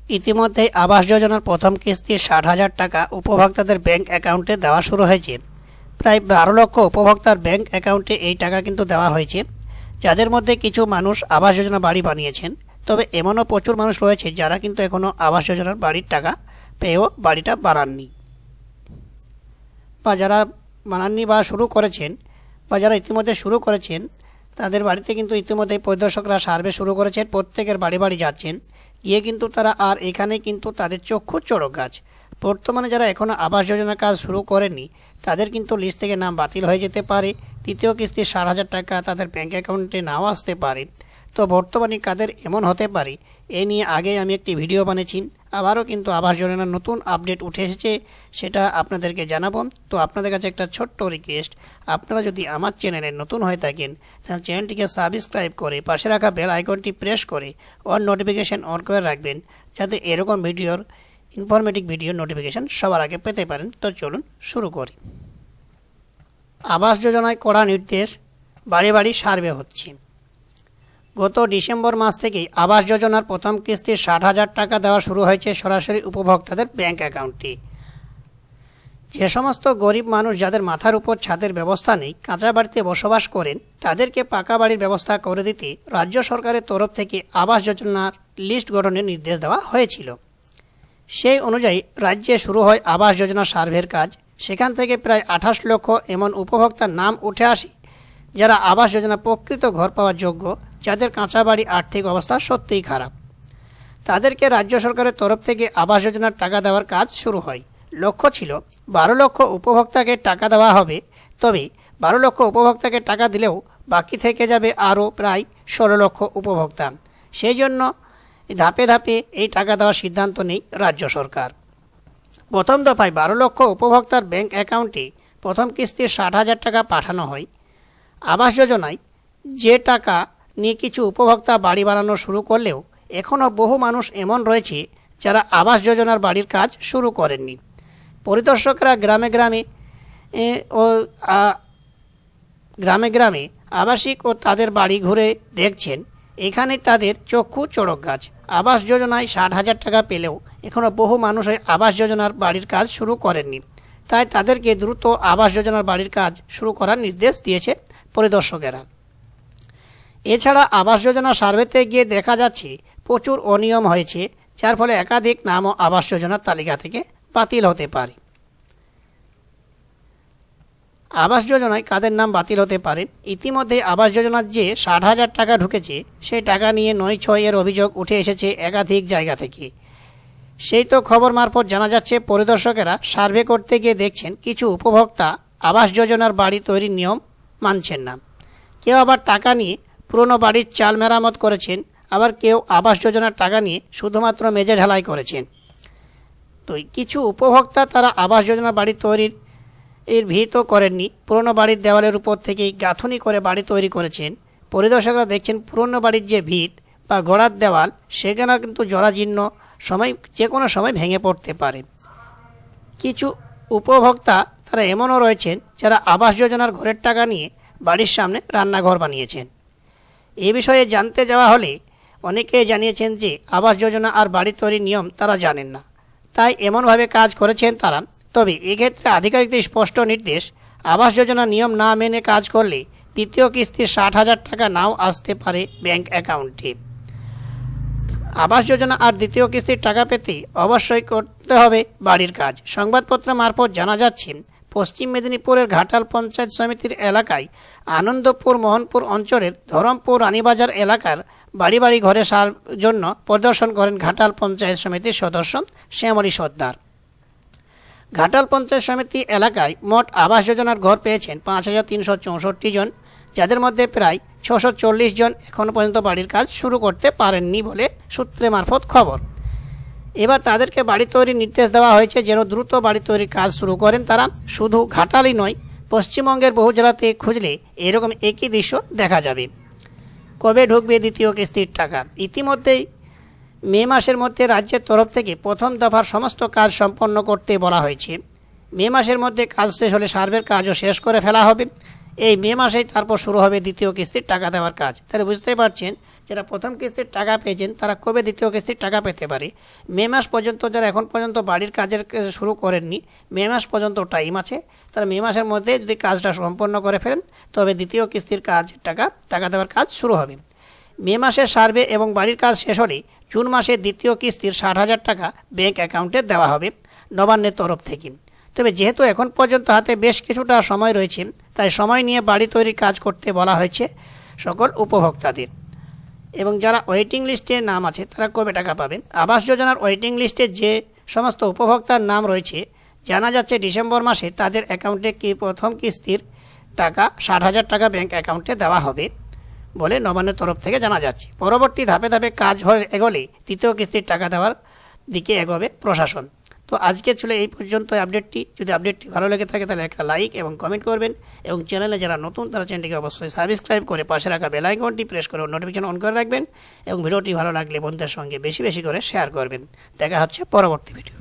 ইতিমধ্যেই আবাস যোজনার প্রথম কিস্তির ৬০,০০০ টাকা উপভোক্তাদের ব্যাংক অ্যাকাউন্টে দেওয়া শুরু হয়েছে। প্রায় ১২ লক্ষ উপভোক্তার ব্যাংক অ্যাকাউন্টে এই টাকা কিন্তু দেওয়া হয়েছে, যাদের মধ্যে কিছু মানুষ আবাস যোজনা বাড়ি বানিয়েছেন। তবে এমনও প্রচুর মানুষ রয়েছে যারা কিন্তু এখনও আবাস যোজনার বাড়ির টাকা পেয়েও বাড়িটা বানাননি, বা যারা বানাননি বা শুরু করেছেন, বা যারা ইতিমধ্যে শুরু করেছেন তাদের বাড়িতে কিন্তু ইতিমধ্যেই পরিদর্শকরা সার্ভে শুরু করেছেন, প্রত্যেকের বাড়ি বাড়ি যাচ্ছেন, গিয়ে কিন্তু তারা আর এখানে কিন্তু তাদের চক্ষু চড়ক গাছ। বর্তমানে যারা এখনও আবাস যোজনার কাজ শুরু করেনি তাদের কিন্তু লিস্ট থেকে নাম বাতিল হয়ে যেতে পারে, দ্বিতীয় কিস্তির ৬০,০০০ টাকা তাদের ব্যাঙ্ক অ্যাকাউন্টে নাও আসতে পারে। তো বর্তমানে কাদের এমন হতে পারে এ নিয়ে আগে আমি একটি ভিডিও বানিয়েছি, আবারও কিন্তু আবাস যোজনার নতুন আপডেট উঠে এসেছে, সেটা আপনাদেরকে জানাবো। তো আপনাদের কাছে একটা ছোট্ট রিকোয়েস্ট, আপনারা যদি আমার চ্যানেলে নতুন হয়ে থাকেন তাহলে চ্যানেলটিকে সাবস্ক্রাইব করে পাশে রাখা বেল আইকনটি প্রেস করে অল নোটিফিকেশান অন করে রাখবেন, যাতে এরকম ভিডিওর ইনফরমেটিভ ভিডিও নোটিফিকেশান সবার আগে পেতে পারেন। তো চলুন শুরু করি। আবাস যোজনায় কড়া নির্দেশ, বাড়ি বাড়ি সার্ভে হচ্ছে। গত ডিসেম্বর মাস থেকেই আবাস যোজনার প্রথম কিস্তির ৬০,০০০ টাকা দেওয়া শুরু হয়েছে সরাসরি উপভোক্তাদের ব্যাংক অ্যাকাউন্টে। যে সমস্ত গরিব মানুষ যাদের মাথার উপর ছাদের ব্যবস্থা নেই, কাঁচা বাড়িতে বসবাস করেন, তাদেরকে পাকা বাড়ির ব্যবস্থা করে দিতে রাজ্য সরকারের তরফ থেকে আবাস যোজনার লিস্ট গঠনের নির্দেশ দেওয়া হয়েছিল। সেই অনুযায়ী রাজ্যে শুরু হয় আবাস যোজনা সার্ভের কাজ। সেখান থেকে প্রায় ২৮ লক্ষ এমন উপভোক্তার নাম উঠে আসে যারা আবাস যোজনা প্রকৃত ঘর পাওয়ার যোগ্য, যাদের কাঁচা বাড়ি আর্থিক অবস্থা সত্যিই খারাপ। তাদেরকে রাজ্য সরকারের তরফ থেকে আবাস যোজনার টাকা দেওয়ার কাজ শুরু হয়। লক্ষ্য ছিল ১২ লক্ষ উপভোক্তাকে টাকা দেওয়া হবে, তবে ১২ লক্ষ উপভোক্তাকে টাকা দিলেও বাকি থেকে যাবে আরও প্রায় ১৬ লক্ষ উপভোক্তা। সেই জন্য ধাপে ধাপে এই টাকা দেওয়ার সিদ্ধান্ত নেয় রাজ্য সরকার। প্রথম দফায় ১২ লক্ষ উপভোক্তার ব্যাংক অ্যাকাউন্টে প্রথম কিস্তির ৬০,০০০ টাকা পাঠানো হয়। আবাস যোজনায় যে টাকা নিয়ে কিছু উপভোক্তা বাড়ি বানানো শুরু করলেও এখনও বহু মানুষ এমন রয়েছে যারা আবাস যোজনার বাড়ির কাজ শুরু করেননি। পরিদর্শকরা গ্রামে গ্রামে আবাসিক ও তাদের বাড়ি ঘুরে দেখছেন, এখানে তাদের চক্ষু চড়ক গাছ। আবাস যোজনায় ৬০,০০০ টাকা পেলেও এখনও বহু মানুষ আবাস যোজনার বাড়ির কাজ শুরু করেননি, তাই তাদেরকে দ্রুত আবাস যোজনার বাড়ির কাজ শুরু করার নির্দেশ দিয়েছে পরিদর্শকেরা। এছাড়া আবাস যোজনা সার্ভেতে গিয়ে দেখা যাচ্ছে প্রচুর অনিয়ম হয়েছে, যার ফলে একাধিক নামও আবাস যোজনার তালিকা থেকে বাতিল হতে পারে। আবাস যোজনায় কাদের নাম বাতিল হতে পারে? ইতিমধ্যে আবাস যোজনার যে ৬০,০০০ টাকা ঢুকেছে সেই টাকা নিয়ে ৯/৬ অভিযোগ উঠে এসেছে একাধিক জায়গা থেকে। সেই তো খবর মারফত জানা যাচ্ছে পরিদর্শকেরা সার্ভে করতে গিয়ে দেখছেন কিছু উপভোক্তা আবাস যোজনার বাড়ি তৈরির নিয়ম মানছেন না। কেউ আবার টাকা নিয়ে পুরনো বাড়ির চাল মেরামত করেছেন, আবার কেউ আবাস যোজনার টাকা নিয়ে শুধুমাত্র মেঝে ঢালাই করেছেন। তো কিছু উপভোক্তা তারা আবাস যোজনার বাড়ি তৈরির ভিতও করেননি, পুরনো বাড়ির দেওয়ালের উপর থেকেই গাঁথুনি করে বাড়ি তৈরি করেছেন। পরিদর্শকরা দেখছেন পুরনো বাড়ির যে ভিত বা গোড়ার দেওয়াল সেখানে কিন্তু জরাজীর্ণ, যে কোনো সময় ভেঙে পড়তে পারে। কিছু উপভোক্তা তারা এমনও রয়েছেন যারা আবাস যোজনার ঘরের টাকা নিয়ে বাড়ির সামনে রান্নাঘর বানিয়েছেন। এ বিষয়ে জানতে যাওয়া হলে অনেকেই জানিয়েছেন যে আবাস যোজনা আর বাড়ি তৈরির নিয়ম তারা জানেন না, তাই এমনভাবে কাজ করেছেন তারা। তবে এক্ষেত্রে আধিকারিকদের স্পষ্ট নির্দেশ, আবাস যোজনা নিয়ম না মেনে কাজ করলে দ্বিতীয় কিস্তির ৬০,০০০ টাকা নাও আসতে পারে ব্যাংক অ্যাকাউন্টে। আবাস যোজনা আর দ্বিতীয় কিস্তির টাকা পেতে অবশ্যই করতে হবে বাড়ির কাজ। সংবাদপত্র মারফত জানা যাচ্ছে পশ্চিম মেদিনীপুরের ঘাটাল পঞ্চায়েত সমিতির এলাকায় আনন্দপুর মোহনপুর অঞ্চলের ধরমপুর রানীবাজার এলাকার বাড়ি বাড়ি ঘরে সার জন্য পরিদর্শন করেন ঘাটাল পঞ্চায়েত সমিতির সদস্য শ্যামলী সর্দার। ঘাটাল পঞ্চায়েত সমিতি এলাকায় মোট আবাস যোজনার ঘর পেয়েছেন ৫,৩৬৪ জন, যাদের মধ্যে প্রায় ৬৪০ জন এখনও পর্যন্ত বাড়ির কাজ শুরু করতে পারেননি বলে সূত্রে মারফত খবর। এবার তাদেরকে বাড়ি তৈরির নির্দেশ দেওয়া হয়েছে যেন দ্রুত বাড়ি তৈরির কাজ শুরু করেন তারা। শুধু ঘাটালই নয়, পশ্চিমবঙ্গের বহু জেলাতে খুঁজলে এরকম একই দৃশ্য দেখা যাবে। কবে ঢুকবে দ্বিতীয় কিস্তির টাকা? ইতিমধ্যেই মে মাসের মধ্যে রাজ্যের তরফ থেকে প্রথম দফার সমস্ত কাজ সম্পন্ন করতে বলা হয়েছে। মে মাসের মধ্যে কাজ শেষ হলে সার্ভের কাজও শেষ করে ফেলা হবে। এই মে মাসেই তারপর শুরু হবে দ্বিতীয় কিস্তির টাকা দেওয়ার কাজ। তাহলে বুঝতেই পারছেন যারা প্রথম কিস্তির টাকা পেয়েছেন তারা কবে দ্বিতীয় কিস্তির টাকা পেতে পারে। মে মাস পর্যন্ত যারা এখন পর্যন্ত বাড়ির কাজের শুরু করেননি, মে মাস পর্যন্ত টাইম আছে, তারা মে মাসের মধ্যে যদি কাজটা সম্পন্ন করে ফেলেন তবে দ্বিতীয় কিস্তির টাকা দেওয়ার কাজ শুরু হবে। মে মাসের সার্ভে এবং বাড়ির কাজ শেষ হলেই জুন মাসের দ্বিতীয় কিস্তির 60,000 টাকা ব্যাংক অ্যাকাউন্টে দেওয়া হবে নবান্নের তরফ থেকে। তবে যেহেতু এখন পর্যন্ত হাতে বেশ কিছুটা সময় রয়েছে, তাই সময় নিয়ে বাড়ি তৈরির কাজ করতে বলা হয়েছে সকল উপভোক্তাদের। এবং যারা ওয়েটিং লিস্টে নাম আছে তারা কবে টাকা পাবে। আবাস যোজনার ওয়েটিং লিস্টে যে সমস্ত উপভোক্তার নাম রয়েছে, জানা যাচ্ছে ডিসেম্বর মাসে তাদের অ্যাকাউন্টে প্রথম কিস্তির টাকা 60,000 টাকা ব্যাংক অ্যাকাউন্টে দেওয়া হবে বলে নবান্নের তরফ থেকে জানা যাচ্ছে। পরবর্তী ধাপে ধাপে কাজ এগোলে দ্বিতীয় কিস্তির টাকা দেওয়ার দিকে এগোবে প্রশাসন। তো আজকে ছিল এই পর্যন্ত আপডেটটি। যদি আপডেটটি ভালো লেগে থাকে তাহলে একটা লাইক এবং কমেন্ট করবেন, এবং চ্যানেলে যারা নতুন তারা চ্যানেলটিকে অবশ্যই সাবস্ক্রাইব করে পাশে রাখা বেল আইকনটি প্রেস করে নোটিফিকেশন অন করে রাখবেন, এবং ভিডিওটি ভালো লাগলে বন্ধুদের সঙ্গে বেশি বেশি করে শেয়ার করবেন। দেখা হচ্ছে পরবর্তী ভিডিও।